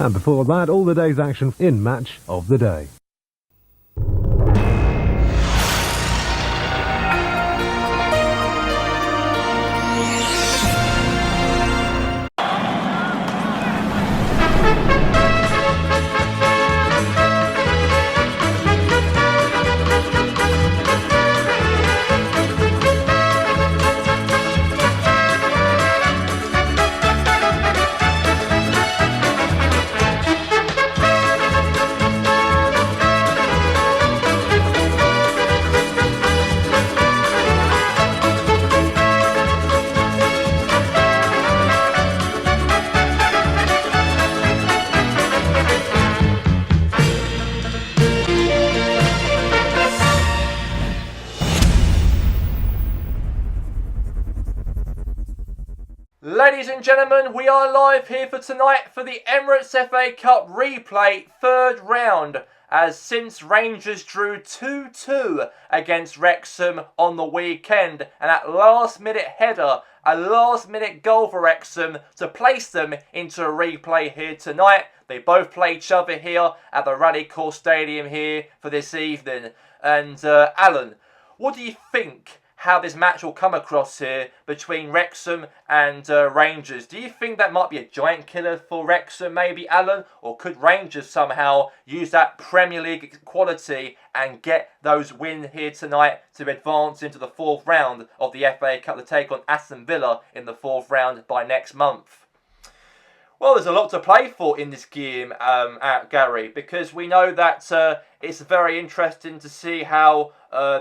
And before that, all the day's action in Match of the Day. Ladies and gentlemen, we are live here for tonight for the Emirates FA Cup replay third round, as since Rangers drew 2-2 against Wrexham on the weekend, and that last minute header, a last minute goal for Wrexham to place them into a replay here tonight. They both play each other here at the Rally Course Stadium here for this evening. And Alan, what do you think how this match will come across here between Wrexham and Rangers? Do you think that might be a giant killer for Wrexham maybe, Alan? Or could Rangers somehow use that Premier League quality and get those wins here tonight to advance into the fourth round of the FA Cup to take on Aston Villa in the fourth round by next month? Well, there's a lot to play for in this game, Gary, because we know that it's very interesting to see how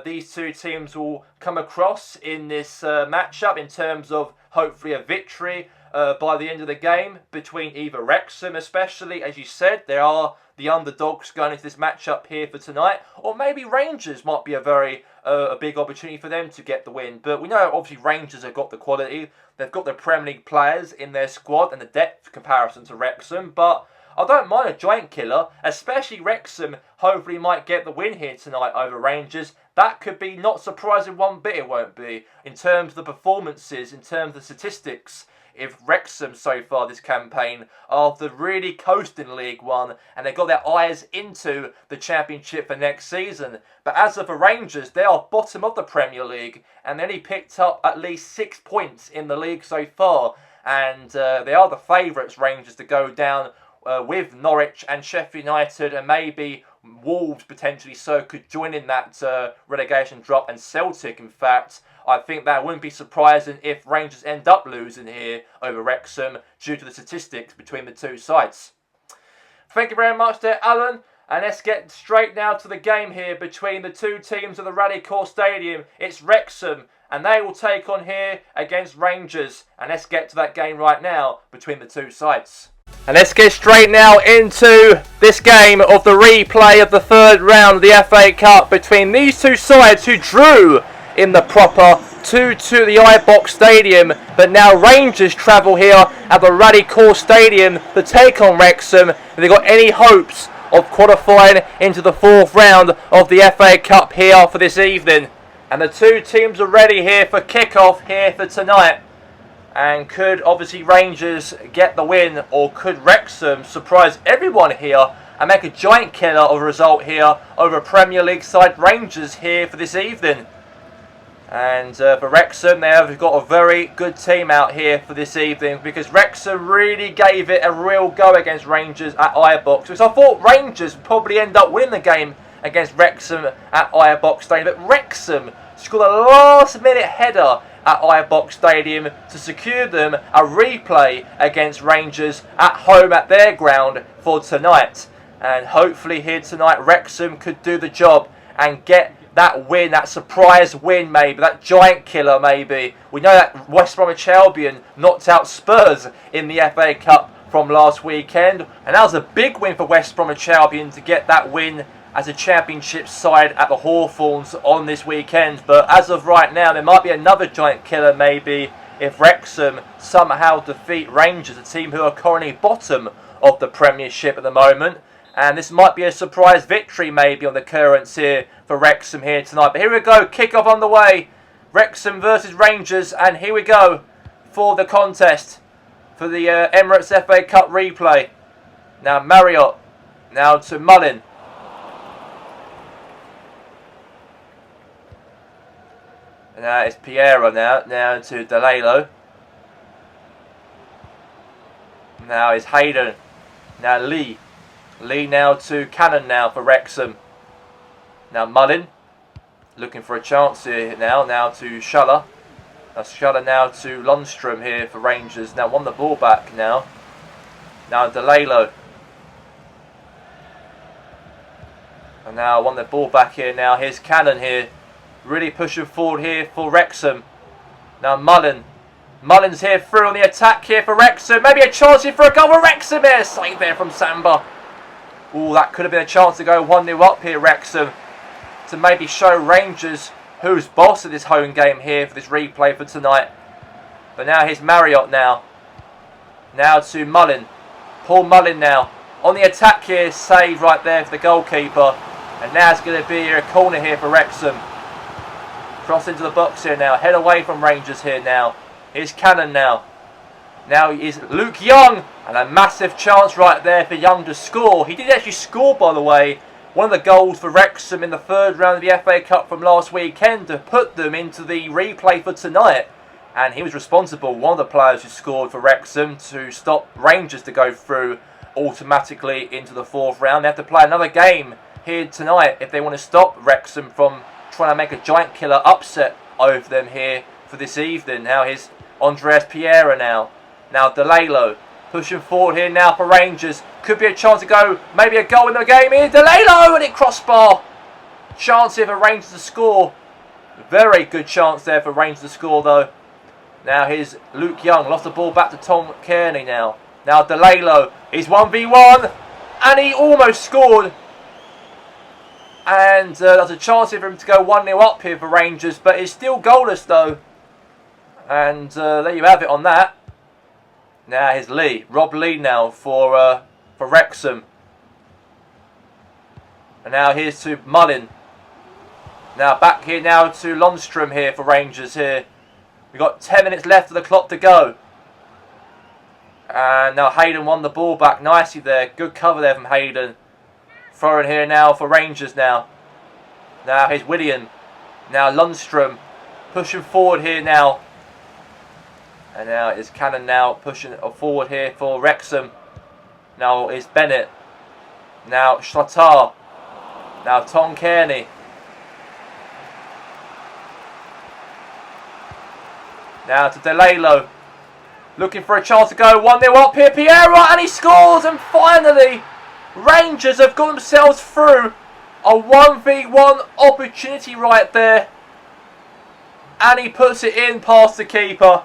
these two teams will come across in this matchup in terms of hopefully a victory by the end of the game between either Wrexham, especially, as you said, they are the underdogs going into this matchup here for tonight, or maybe Rangers might be a big opportunity for them to get the win. But we know obviously Rangers have got the quality, they've got the Premier League players in their squad and the depth comparison to Wrexham, but I don't mind a giant killer, especially Wrexham hopefully might get the win here tonight over Rangers. That could be not surprising one bit, it won't be, in terms of the performances, in terms of the statistics. If Wrexham so far this campaign after really coasting League One and they've got their eyes into the Championship for next season. But as for Rangers, they are bottom of the Premier League and they only picked up at least 6 points in the league so far. And they are the favourites, Rangers, to go down with Norwich and Sheffield United, and maybe Wolves potentially so could join in that relegation drop, and Celtic, in fact. I think that wouldn't be surprising if Rangers end up losing here over Wrexham due to the statistics between the two sides. Thank you very much there, Alan. And let's get straight now to the game here between the two teams of the Rally Course Stadium. It's Wrexham, and they will take on here against Rangers. And let's get to that game right now between the two sides. And let's get straight now into this game of the replay of the third round of the FA Cup between these two sides who drew in the proper 2-2 the iBox Stadium, but now Rangers travel here at the Rally Course Stadium to take on Wrexham. Have they got any hopes of qualifying into the fourth round of the FA Cup here for this evening? And the two teams are ready here for kick-off here for tonight. And could obviously Rangers get the win, or could Wrexham surprise everyone here and make a giant killer of a result here over Premier League side Rangers here for this evening? And for Wrexham, they have got a very good team out here for this evening, because Wrexham really gave it a real go against Rangers at iBox. Which I thought Rangers would probably end up winning the game against Wrexham at iBox Stadium. But Wrexham scored a last minute header at iBox Stadium to secure them a replay against Rangers at home at their ground for tonight. And hopefully here tonight Wrexham could do the job and get that win, that surprise win maybe, that giant killer maybe. We know that West Bromwich Albion knocked out Spurs in the FA Cup from last weekend, and that was a big win for West Bromwich Albion to get that win as a Championship side at the Hawthorns on this weekend. But as of right now, there might be another giant killer maybe if Wrexham somehow defeat Rangers, a team who are currently bottom of the Premiership at the moment. And this might be a surprise victory maybe on the occurrence here for Wrexham here tonight. But here we go, kick-off on the way. Wrexham versus Rangers, and here we go for the contest for the Emirates FA Cup replay. Now Marriott. Now to Mullin. Now it's Piera now. Now to DeLalo. Now it's Hayden. Now Lee. Lee now to Cannon now for Wrexham. Now Mullin. Looking for a chance here now. Now to Schuller. Now Schuller now to Lundstrom here for Rangers. Now won the ball back now. Now DeLalo. And now won the ball back here now. Here's Cannon here. Really pushing forward here for Wrexham. Now Mullin. Mullin's here through on the attack here for Wrexham. Maybe a chance here for a goal for Wrexham here. Save there from Samba. Ooh, that could have been a chance to go 1-0 up here, Wrexham. To maybe show Rangers who's boss of this home game here for this replay for tonight. But now here's Marriott now. Now to Mullin. Paul Mullin now. On the attack here, save right there for the goalkeeper. And now it's going to be a corner here for Wrexham. Cross into the box here now. Head away from Rangers here now. Here's Cannon now. Now is Luke Young. And a massive chance right there for Young to score. He did actually score, by the way. One of the goals for Wrexham in the third round of the FA Cup from last weekend to put them into the replay for tonight. And he was responsible, one of the players who scored for Wrexham, to stop Rangers to go through automatically into the fourth round. They have to play another game here tonight if they want to stop Wrexham from trying to make a giant killer upset over them here for this evening. Now here's Andreas Piera now. Now DeLalo pushing forward here now for Rangers. Could be a chance to go, maybe a goal in the game here. DeLalo and it crossbar. Chance here for Rangers to score. Very good chance there for Rangers to score though. Now here's Luke Young. Lost the ball back to Tom Kearney now. Now DeLalo. He's 1v1. And he almost scored. And there's a chance here for him to go 1-0 up here for Rangers. But it's still goalless though. And there you have it on that. Now here's Lee. Rob Lee now for Wrexham. And now here's to Mullin. Now back here now to Lundstrom here for Rangers here. We've got 10 minutes left of the clock to go. And now Hayden won the ball back nicely there. Good cover there from Hayden. Throwing here now for Rangers now. Now here's William. Now Lundstrom pushing forward here now. And now it's Cannon now pushing forward here for Wrexham. Now it's Bennett. Now Schlatter. Now Tom Kearney. Now to DeLalo. Looking for a chance to go 1-0 up here. Piera, and he scores. And finally, Rangers have got themselves through a 1v1 opportunity right there. And he puts it in past the keeper.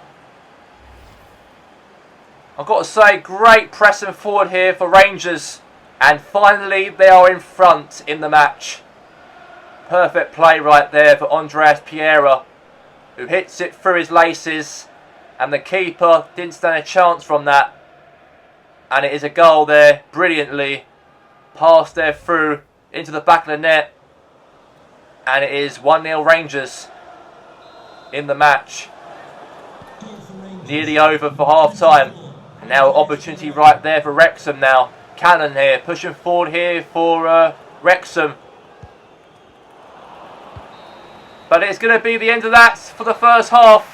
I've got to say, great pressing forward here for Rangers. And finally, they are in front in the match. Perfect play right there for Andreas Piera, who hits it through his laces. And the keeper didn't stand a chance from that. And it is a goal there, brilliantly. Passed there through into the back of the net. And it is 1-0 Rangers in the match. Nearly over for half time. And now opportunity right there for Wrexham now. Cannon here, pushing forward here for Wrexham. But it's going to be the end of that for the first half.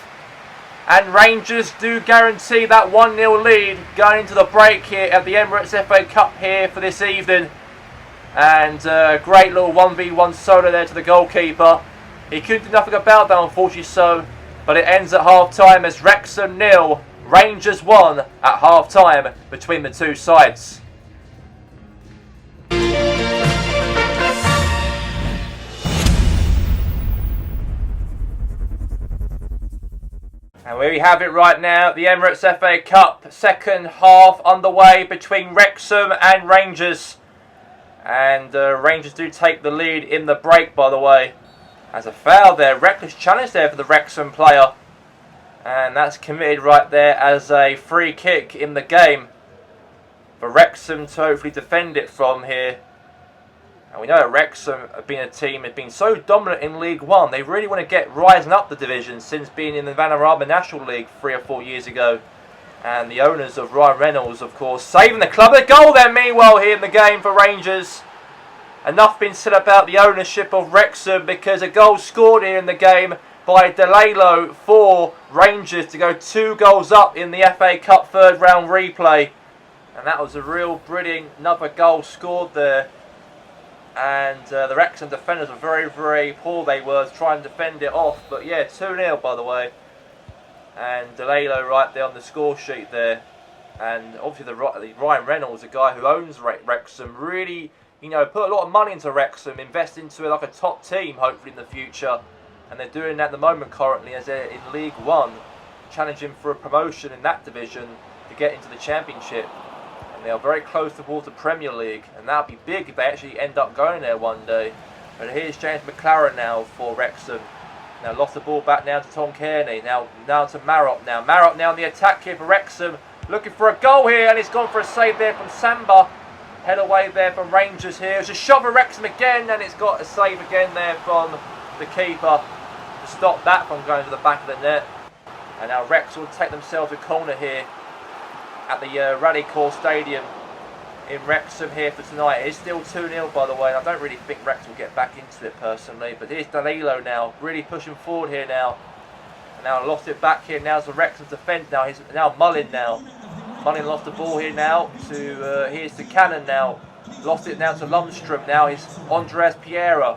And Rangers do guarantee that 1-0 lead going into the break here at the Emirates FA Cup here for this evening. And great little 1v1 solo there to the goalkeeper. He couldn't do nothing about that, unfortunately so. But it ends at half time as Wrexham 0, Rangers 1 at half time between the two sides. And we have it right now, the Emirates FA Cup, second half underway between Wrexham and Rangers. And Rangers do take the lead in the break, by the way. As a foul there, reckless challenge there for the Wrexham player. And that's committed right there as a free kick in the game for Wrexham to hopefully defend it from here. And we know that Wrexham have been a team that have been so dominant in League One. They really want to get rising up the division since being in the Vanarama National League 3 or 4 years ago. And the owners of Ryan Reynolds, of course, saving the club. A goal then, meanwhile, here in the game for Rangers. Enough been said about the ownership of Wrexham, because a goal scored here in the game by Delalo for Rangers to go 2 goals up in the FA Cup third round replay. And that was a real brilliant, another goal scored there. And the Wrexham defenders were very, very poor, they were, to try and defend it off. But yeah, 2-0 by the way. And Delalo right there on the score sheet there. And obviously the Ryan Reynolds, a guy who owns Wrexham, really, you know, put a lot of money into Wrexham, invest into it like a top team hopefully in the future. And they're doing that at the moment currently as they're in League One, challenging for a promotion in that division to get into the Championship. And they are very close towards the Premier League, and that would be big if they actually end up going there one day. But here's James McLaren now for Wrexham. Now lost the ball back now to Tom Kearney. Now to Marot now. Marot now on the attack here for Wrexham. Looking for a goal here, and he's gone for a save there from Samba. Head away there from Rangers here. It's a shot for Wrexham again, and it's got a save again there from the keeper to stop that from going to the back of the net. And now Wrexham will take themselves a corner here at the Rally Course Stadium in Wrexham here for tonight. It is still 2-0 by the way, and I don't really think Wrexham will get back into it personally. But here's Delalo now, really pushing forward here now. And now lost it back here now to Wrexham's defence now. He's now Mullin now. Mullin lost the ball here now to, here's to Cannon now. Lost it now to Lundstrom now. He's Andres Piera.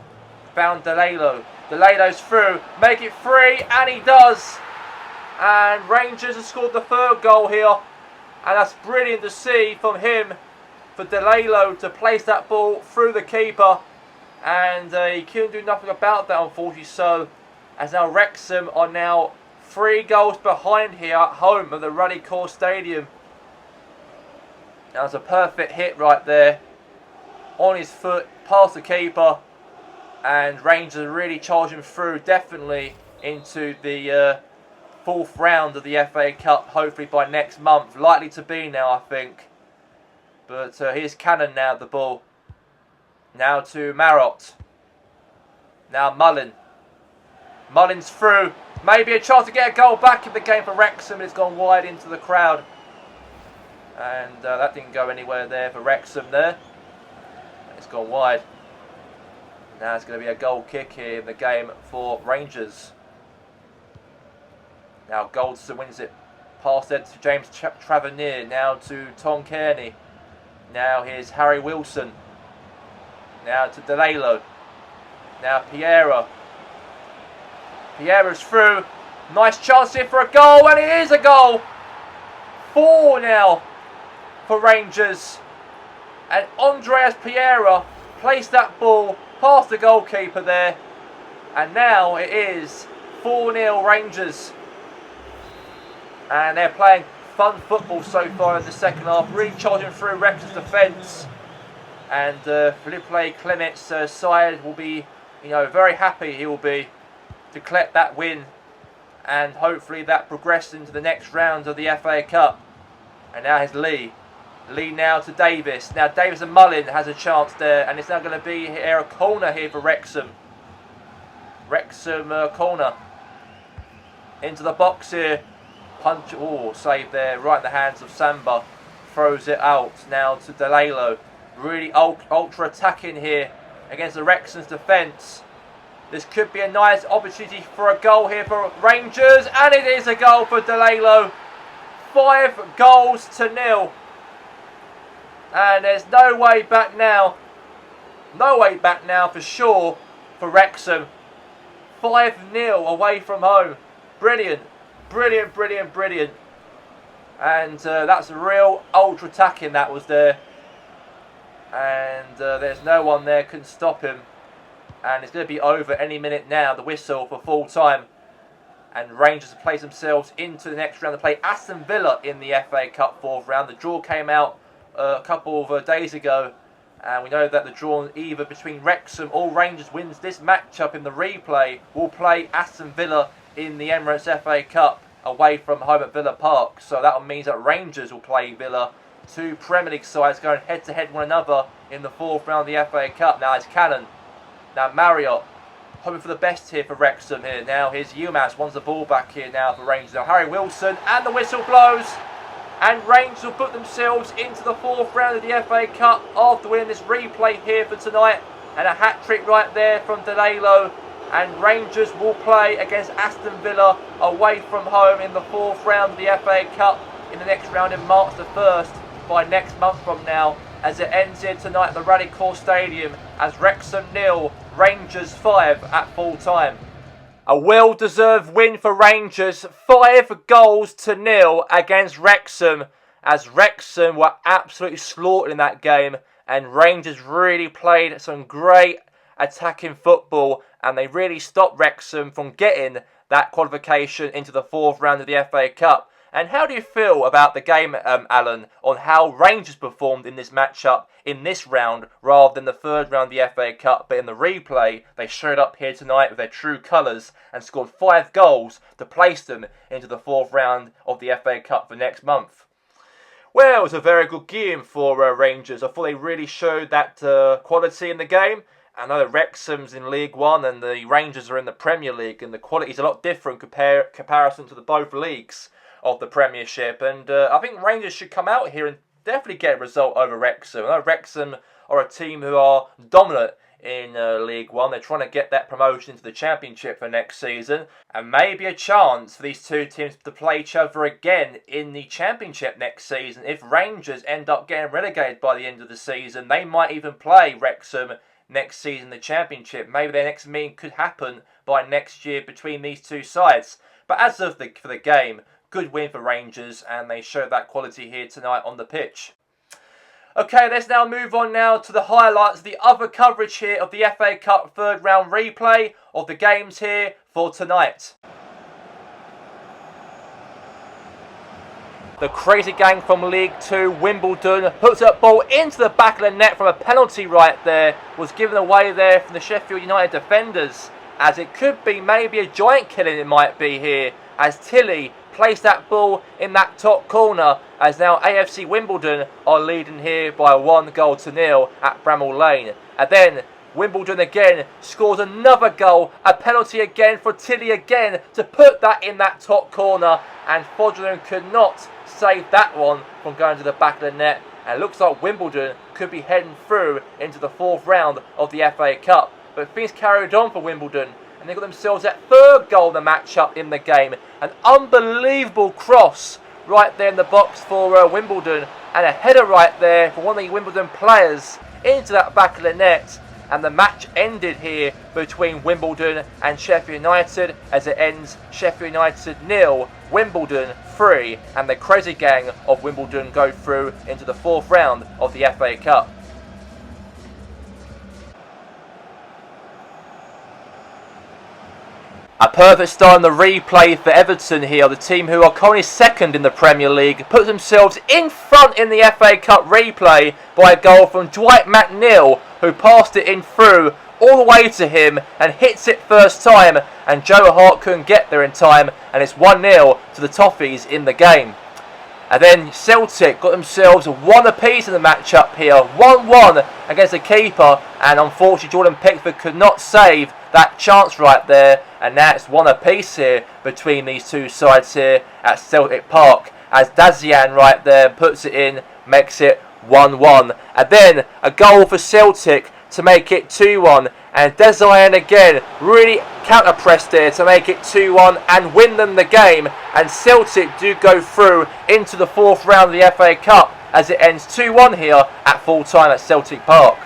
Found Delalo. Delalo's through. Make it free, and he does. And Rangers have scored the third goal here. And that's brilliant to see from him, for Delalo to place that ball through the keeper. And he couldn't do nothing about that, unfortunately. So, as now Wrexham are now 3 goals behind here at home at the Rally Course Stadium. That was a perfect hit right there. On his foot, past the keeper. And Rangers are really charging through, definitely, into the 4th round of the FA Cup, hopefully by next month. Likely to be now, I think. But here's Cannon now, the ball. Now to Marot. Now Mullin. Mullin's through. Maybe a chance to get a goal back in the game for Wrexham. It's gone wide into the crowd. And that didn't go anywhere there for Wrexham there. It's gone wide. Now it's going to be a goal kick here in the game for Rangers. Now Goldson wins it. Pass it to James Tavernier. Now to Tom Kearney. Now here's Harry Wilson. Now to Delalo. Now Piera. Piera's through. Nice chance here for a goal, and it is a goal. 4 now for Rangers. And Andreas Piera placed that ball past the goalkeeper there. And now it is 4-0 Rangers. And they're playing fun football so far in the second half, really charging through Wrexham's defence. And Felipe Clement's side will be, you know, very happy he will be to collect that win, and hopefully that progresses into the next round of the FA Cup. And now here's Lee. Lee now to Davis. Now Davis and Mullin has a chance there, and it's now going to be here a corner here for Wrexham. Wrexham corner. Into the box here. Punch, save there, right in the hands of Samba. Throws it out now to Delalo. Really ultra attacking here against the Wrexham's defence. This could be a nice opportunity for a goal here for Rangers, and it is a goal for Delalo. 5 goals to 0. And there's no way back now. No way back now for sure for Wrexham. 5-0 away from home. Brilliant. Brilliant, brilliant, brilliant. And that's a real ultra attacking that was there. And there's no one there can stop him. And it's going to be over any minute now, the whistle for full time. And Rangers have placed themselves into the next round to play Aston Villa in the FA Cup 4th round. The draw came out a couple of days ago. And we know that the draw either between Wrexham or Rangers wins this matchup in the replay will play Aston Villa in the Emirates FA Cup away from home at Villa Park. So that means that Rangers will play Villa. 2 Premier League sides going head to head one another in the 4th round of the FA Cup. Now it's Cannon. Now Marriott. Hoping for the best here for Wrexham here. Now here's Yilmaz. Wants the ball back here now for Rangers. Now Harry Wilson, and the whistle blows. And Rangers will put themselves into the 4th round of the FA Cup after winning this replay here for tonight. And a hat-trick right there from Delalo. And Rangers will play against Aston Villa away from home in the 4th round of the FA Cup in the next round in March the 1st by next month from now, as it ends here tonight at the Radical Stadium as Wrexham 0, Rangers 5 at full time. A well-deserved win for Rangers, 5-0 against Wrexham, as Wrexham were absolutely slaughtered in that game, and Rangers really played some great attacking football, and they really stopped Wrexham from getting that qualification into the 4th round of the FA Cup. And how do you feel about the game, Alan, on how Rangers performed in this matchup in this round rather than the 3rd round of the FA Cup? But in the replay, they showed up here tonight with their true colours and scored 5 goals to place them into the 4th round of the FA Cup for next month. Well, it was a very good game for Rangers. I thought they really showed that quality in the game. I know Wrexham's in League One and the Rangers are in the Premier League, and the quality is a lot different comparison to the both leagues of the Premiership, and I think Rangers should come out here and definitely get a result over Wrexham. I know Wrexham are a team who are dominant in League One. They're trying to get that promotion into the Championship for next season, and maybe a chance for these two teams to play each other again in the Championship next season. If Rangers end up getting relegated by the end of the season, they might even play Wrexham next season in the Championship. Maybe their next meeting could happen by next year between these two sides. But as of for the game, good win for Rangers, and they showed that quality here tonight on the pitch. Okay, let's now move on now to the highlights of the other coverage here of the FA Cup 3rd round replay of the games here for tonight. The crazy gang from League 2, Wimbledon, puts that ball into the back of the net from a penalty right there. Was given away there from the Sheffield United defenders, as it could be maybe a giant killing it might be here, as Tilly placed that ball in that top corner, as now AFC Wimbledon are leading here by 1-0 at Bramall Lane. And then Wimbledon again scores another goal, a penalty again for Tilly again to put that in that top corner, and Fodringham could not save that one from going to the back of the net. And it looks like Wimbledon could be heading through into the 4th round of the FA Cup. But things carried on for Wimbledon, and they got themselves that 3rd goal of the matchup in the game. An unbelievable cross right there in the box for Wimbledon, and a header right there for one of the Wimbledon players into that back of the net. And the match ended here between Wimbledon and Sheffield United, as it ends Sheffield United 0, Wimbledon 3, and the crazy gang of Wimbledon go through into the 4th round of the FA Cup. A perfect start in the replay for Everton here, the team who are currently 2nd in the Premier League, put themselves in front in the FA Cup replay by a goal from Dwight McNeil, who passed it in through all the way to him and hits it first time, and Joe Hart couldn't get there in time, and it's 1-0 to the Toffees in the game. And then Celtic got themselves 1 apiece in the matchup here, 1-1 against the keeper, and unfortunately Jordan Pickford could not save that chance right there, and now it's 1 apiece here between these two sides here at Celtic Park, as Dazian right there puts it in, makes it 1-1. And then a goal for Celtic to make it 2-1, and Dazian again really counter-pressed there to make it 2-1 and win them the game, and Celtic do go through into the 4th round of the FA Cup as it ends 2-1 here at full time at Celtic Park.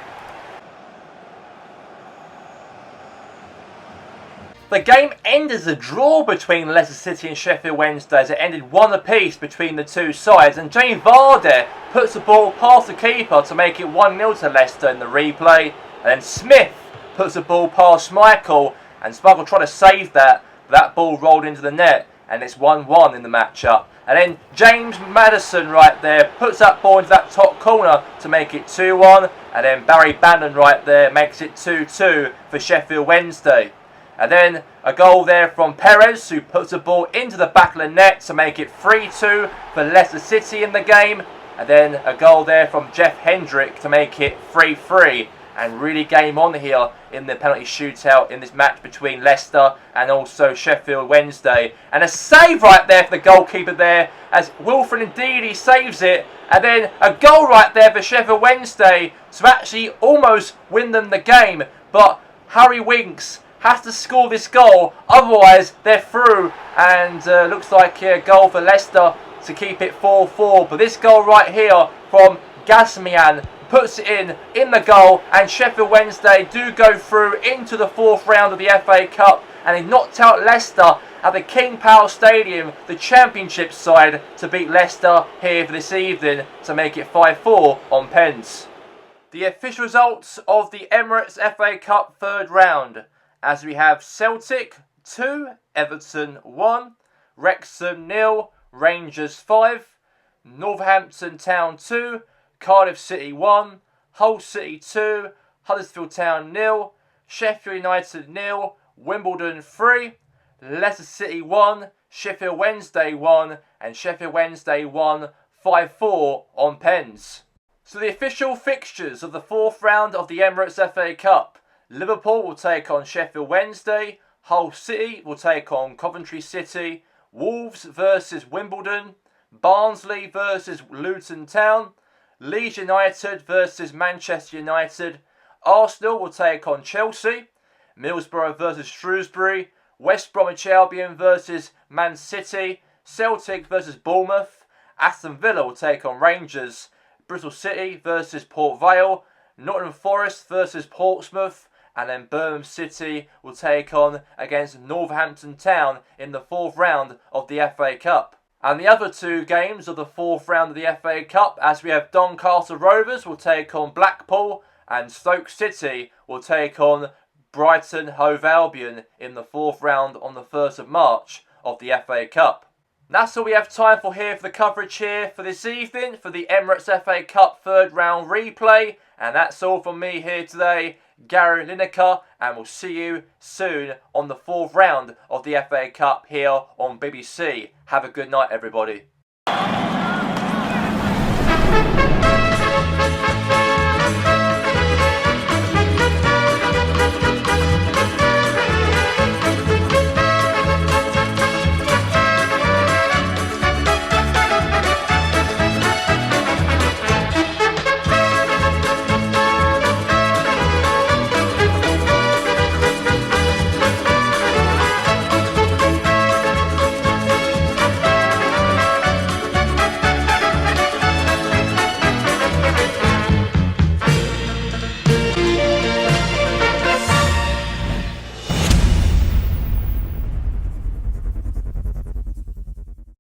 The game ended as a draw between Leicester City and Sheffield Wednesday, as it ended 1 apiece between the two sides, and Jamie Vardy puts the ball past the keeper to make it 1-0 to Leicester in the replay, and then Smith puts the ball past Schmeichel, and Schmeichel tried to save that, but that ball rolled into the net, and it's 1-1 in the matchup. And then James Maddison right there puts that ball into that top corner to make it 2-1, and then Barry Bannon right there makes it 2-2 for Sheffield Wednesday. And then a goal there from Perez, who puts the ball into the back of the net to make it 3-2 for Leicester City in the game. And then a goal there from Jeff Hendrick to make it 3-3. and really game on here in the penalty shootout in this match between Leicester and also Sheffield Wednesday. And a save right there for the goalkeeper there as Wilfred Ndidi saves it, and then a goal right there for Sheffield Wednesday to actually almost win them the game. But Harry Winks has to score this goal, otherwise they're through, and looks like a goal for Leicester to keep it 4-4. But this goal right here from Gasmian puts it in the goal, and Sheffield Wednesday do go through into the 4th round of the FA Cup, and they knocked out Leicester at the King Power Stadium, the Championship side, to beat Leicester here for this evening to make it 5-4 on pens. The official results of the Emirates FA Cup 3rd round, as we have Celtic 2, Everton 1, Wrexham 0, Rangers 5, Northampton Town 2, Cardiff City 1, Hull City 2, Huddersfield Town 0, Sheffield United 0, Wimbledon 3, Leicester City 1, Sheffield Wednesday 1, and Sheffield Wednesday 1, 5-4 on pens. So the official fixtures of the 4th round of the Emirates FA Cup. Liverpool will take on Sheffield Wednesday, Hull City will take on Coventry City, Wolves versus Wimbledon, Barnsley versus Luton Town, Leeds United versus Manchester United, Arsenal will take on Chelsea, Middlesbrough versus Shrewsbury, West Bromwich Albion versus Man City, Celtic versus Bournemouth, Aston Villa will take on Rangers, Bristol City versus Port Vale, Nottingham Forest versus Portsmouth, and then Birmingham City will take on against Northampton Town in the 4th round of the FA Cup. And the other 2 games of the 4th round of the FA Cup, as we have Doncaster Rovers will take on Blackpool, and Stoke City will take on Brighton Hove Albion in the 4th round on the 1st of March of the FA Cup. That's all we have time for here for the coverage here for this evening for the Emirates FA Cup 3rd round replay. And that's all from me here today, Gary Lineker, and we'll see you soon on the 4th round of the FA Cup here on BBC. Have a good night, everybody.